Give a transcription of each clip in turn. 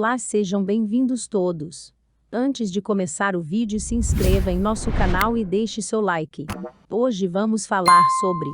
Olá, sejam bem-vindos todos. Antes de começar o vídeo, se inscreva em nosso canal e deixe seu like. Hoje vamos falar sobre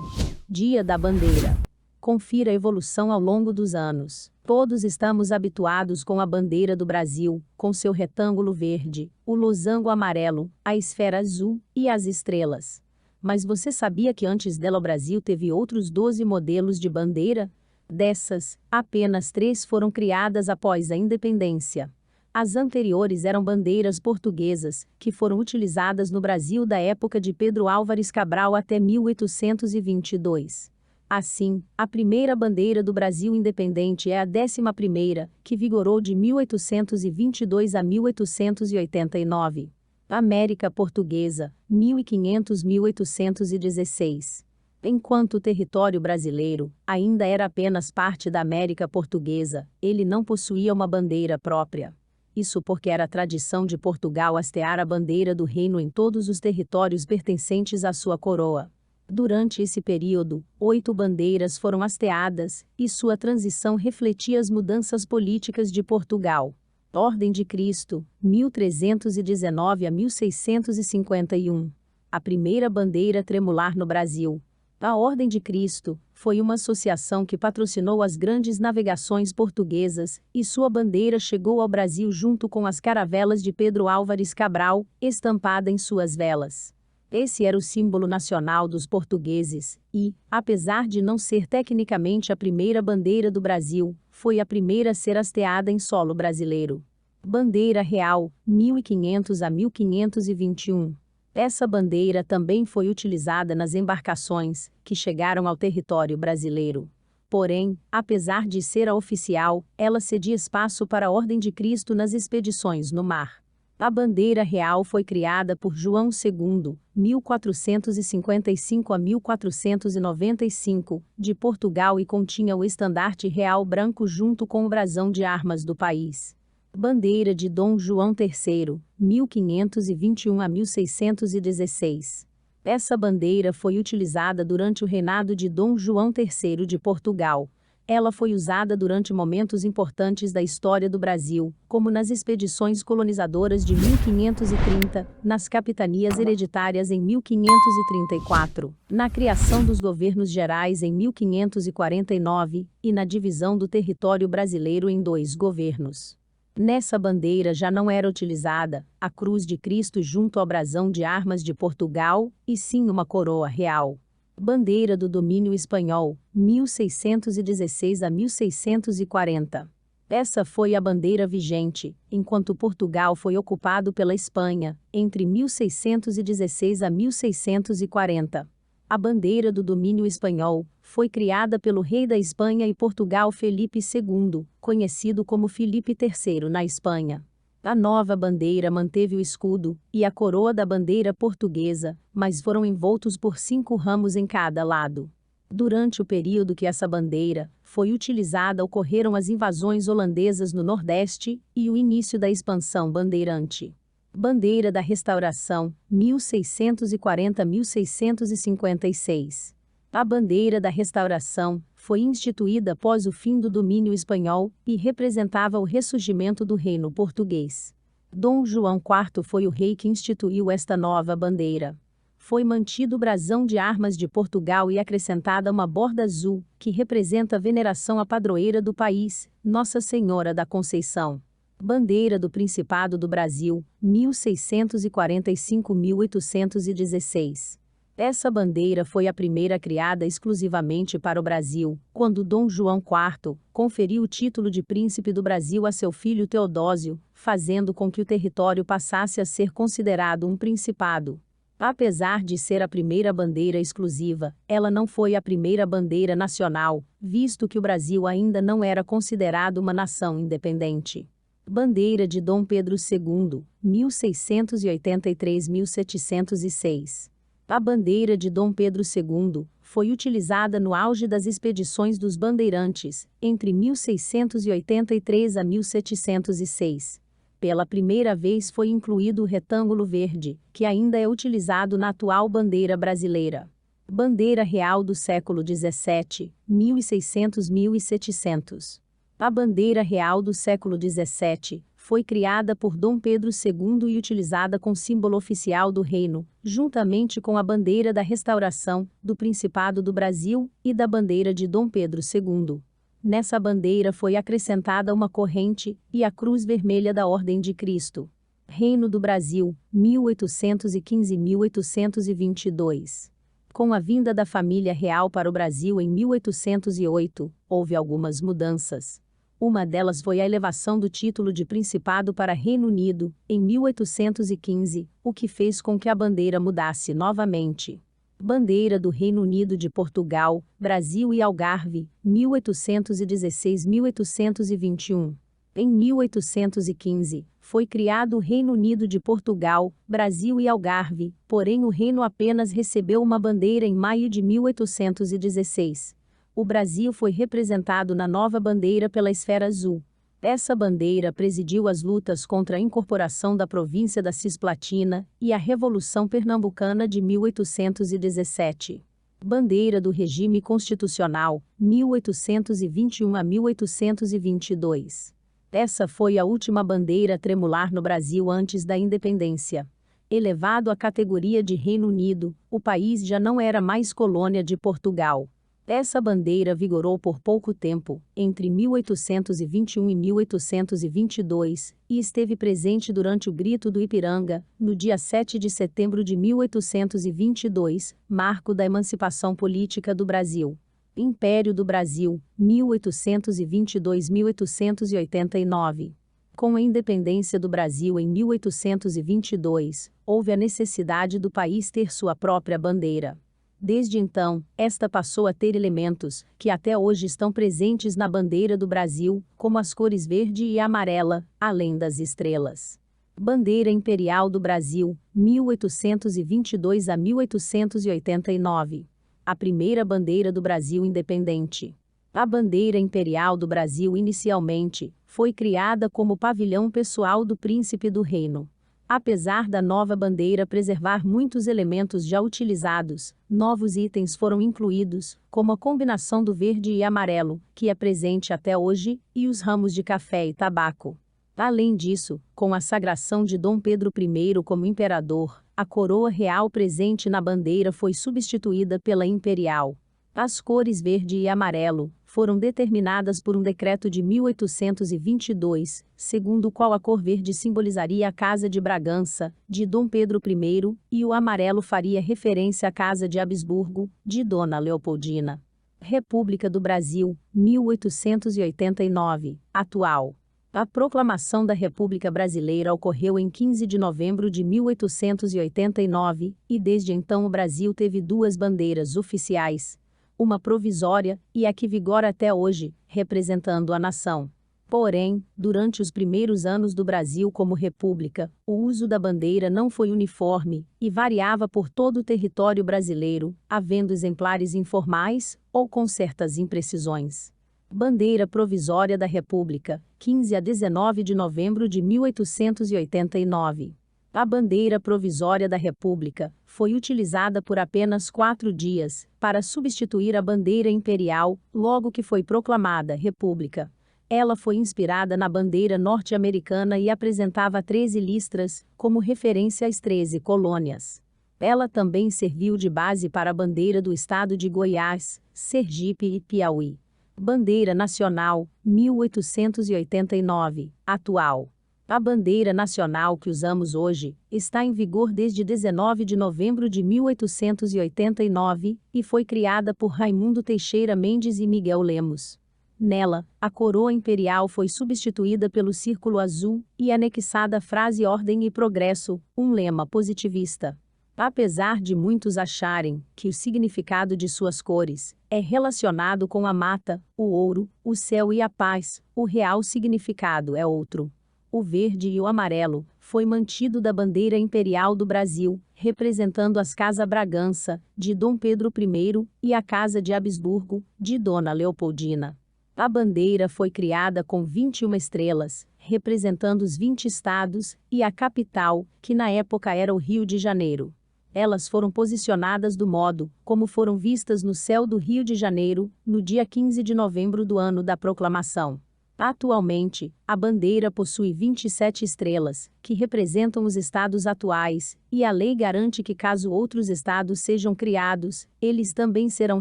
Dia da Bandeira. Confira a evolução ao longo dos anos. Todos estamos habituados com a bandeira do Brasil, com seu retângulo verde, o losango amarelo, a esfera azul e as estrelas. Mas você sabia que antes dela o Brasil teve outros 12 modelos de bandeira? Dessas, apenas 3 foram criadas após a independência. As anteriores eram bandeiras portuguesas, que foram utilizadas no Brasil da época de Pedro Álvares Cabral até 1822. Assim, a primeira bandeira do Brasil independente é a 11ª, que vigorou de 1822 a 1889. América Portuguesa, 1500-1816. Enquanto o território brasileiro ainda era apenas parte da América Portuguesa, ele não possuía uma bandeira própria. Isso porque era tradição de Portugal hastear a bandeira do reino em todos os territórios pertencentes à sua coroa. Durante esse período, 8 bandeiras foram hasteadas, e sua transição refletia as mudanças políticas de Portugal. Ordem de Cristo, 1319 a 1651. A primeira bandeira tremular no Brasil. A Ordem de Cristo foi uma associação que patrocinou as grandes navegações portuguesas, e sua bandeira chegou ao Brasil junto com as caravelas de Pedro Álvares Cabral, estampada em suas velas. Esse era o símbolo nacional dos portugueses, e, apesar de não ser tecnicamente a primeira bandeira do Brasil, foi a primeira a ser hasteada em solo brasileiro. Bandeira Real, 1500 a 1521. Essa bandeira também foi utilizada nas embarcações que chegaram ao território brasileiro. Porém, apesar de ser a oficial, ela cedia espaço para a Ordem de Cristo nas expedições no mar. A bandeira real foi criada por João II, 1455 a 1495, de Portugal e continha o estandarte real branco junto com o brasão de armas do país. Bandeira de Dom João III, 1521 a 1616. Essa bandeira foi utilizada durante o reinado de Dom João III de Portugal. Ela foi usada durante momentos importantes da história do Brasil, como nas expedições colonizadoras de 1530, nas capitanias hereditárias em 1534, na criação dos governos gerais em 1549 e na divisão do território brasileiro em 2 governos. Nessa bandeira já não era utilizada a Cruz de Cristo junto ao brasão de armas de Portugal, e sim uma coroa real. Bandeira do domínio espanhol, 1616 a 1640. Essa foi a bandeira vigente, enquanto Portugal foi ocupado pela Espanha, entre 1616 a 1640. A bandeira do domínio espanhol foi criada pelo rei da Espanha e Portugal Felipe II, conhecido como Filipe III na Espanha. A nova bandeira manteve o escudo e a coroa da bandeira portuguesa, mas foram envoltos por 5 ramos em cada lado. Durante o período que essa bandeira foi utilizada, ocorreram as invasões holandesas no Nordeste e o início da expansão bandeirante. Bandeira da Restauração, 1640 a 1656. A bandeira da Restauração foi instituída após o fim do domínio espanhol e representava o ressurgimento do reino português. Dom João IV foi o rei que instituiu esta nova bandeira. Foi mantido o brasão de armas de Portugal e acrescentada uma borda azul, que representa a veneração à padroeira do país, Nossa Senhora da Conceição. Bandeira do Principado do Brasil, 1645-1816. Essa bandeira foi a primeira criada exclusivamente para o Brasil, quando Dom João IV conferiu o título de Príncipe do Brasil a seu filho Teodósio, fazendo com que o território passasse a ser considerado um principado. Apesar de ser a primeira bandeira exclusiva, ela não foi a primeira bandeira nacional, visto que o Brasil ainda não era considerado uma nação independente. Bandeira de Dom Pedro II, 1683-1706. A bandeira de Dom Pedro II foi utilizada no auge das expedições dos bandeirantes, entre 1683 a 1706. Pela primeira vez foi incluído o retângulo verde, que ainda é utilizado na atual bandeira brasileira. Bandeira Real do século XVII, 1600-1700. A bandeira real do século XVII foi criada por Dom Pedro II e utilizada como símbolo oficial do reino, juntamente com a bandeira da Restauração, do Principado do Brasil e da bandeira de Dom Pedro II. Nessa bandeira foi acrescentada uma corrente e a cruz vermelha da Ordem de Cristo. Reino do Brasil, 1815-1822. Com a vinda da família real para o Brasil em 1808, houve algumas mudanças. Uma delas foi a elevação do título de Principado para Reino Unido, em 1815, o que fez com que a bandeira mudasse novamente. Bandeira do Reino Unido de Portugal, Brasil e Algarve, 1816-1821. Em 1815, foi criado o Reino Unido de Portugal, Brasil e Algarve, porém o reino apenas recebeu uma bandeira em maio de 1816. O Brasil foi representado na nova bandeira pela esfera azul. Essa bandeira presidiu as lutas contra a incorporação da província da Cisplatina e a Revolução Pernambucana de 1817. Bandeira do Regime Constitucional, 1821 a 1822. Essa foi a última bandeira a tremular no Brasil antes da independência. Elevado à categoria de Reino Unido, o país já não era mais colônia de Portugal. Essa bandeira vigorou por pouco tempo, entre 1821 e 1822, e esteve presente durante o Grito do Ipiranga, no dia 7 de setembro de 1822, marco da emancipação política do Brasil. Império do Brasil, 1822-1889. Com a independência do Brasil em 1822, houve a necessidade do país ter sua própria bandeira. Desde então, esta passou a ter elementos que até hoje estão presentes na bandeira do Brasil, como as cores verde e amarela, além das estrelas. Bandeira Imperial do Brasil, 1822 a 1889. A primeira bandeira do Brasil independente. A bandeira imperial do Brasil inicialmente foi criada como pavilhão pessoal do príncipe do reino. Apesar da nova bandeira preservar muitos elementos já utilizados, novos itens foram incluídos, como a combinação do verde e amarelo, que é presente até hoje, e os ramos de café e tabaco. Além disso, com a sagração de Dom Pedro I como imperador, a coroa real presente na bandeira foi substituída pela imperial. As cores verde e amarelo foram determinadas por um decreto de 1822, segundo o qual a cor verde simbolizaria a Casa de Bragança, de Dom Pedro I, e o amarelo faria referência à Casa de Habsburgo, de Dona Leopoldina. República do Brasil, 1889, atual. A proclamação da República Brasileira ocorreu em 15 de novembro de 1889, e desde então o Brasil teve duas bandeiras oficiais, uma provisória e a que vigora até hoje, representando a nação. Porém, durante os primeiros anos do Brasil como república, o uso da bandeira não foi uniforme e variava por todo o território brasileiro, havendo exemplares informais ou com certas imprecisões. Bandeira Provisória da República, 15 a 19 de novembro de 1889. A bandeira provisória da República foi utilizada por apenas 4 dias, para substituir a bandeira imperial, logo que foi proclamada República. Ela foi inspirada na bandeira norte-americana e apresentava 13 listras, como referência às 13 colônias. Ela também serviu de base para a bandeira do estado de Goiás, Sergipe e Piauí. Bandeira Nacional, 1889, atual. A bandeira nacional que usamos hoje está em vigor desde 19 de novembro de 1889 e foi criada por Raimundo Teixeira Mendes e Miguel Lemos. Nela, a coroa imperial foi substituída pelo círculo azul e anexada a frase Ordem e Progresso, um lema positivista. Apesar de muitos acharem que o significado de suas cores é relacionado com a mata, o ouro, o céu e a paz, o real significado é outro. O verde e o amarelo foi mantido da bandeira imperial do Brasil, representando as Casa Bragança, de Dom Pedro I, e a Casa de Habsburgo, de Dona Leopoldina. A bandeira foi criada com 21 estrelas, representando os 20 estados, e a capital, que na época era o Rio de Janeiro. Elas foram posicionadas do modo como foram vistas no céu do Rio de Janeiro, no dia 15 de novembro do ano da proclamação. Atualmente, a bandeira possui 27 estrelas, que representam os estados atuais, e a lei garante que caso outros estados sejam criados, eles também serão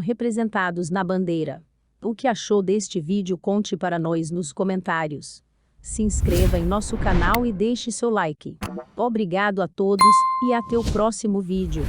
representados na bandeira. O que achou deste vídeo? Conte para nós nos comentários. Se inscreva em nosso canal e deixe seu like. Obrigado a todos, e até o próximo vídeo.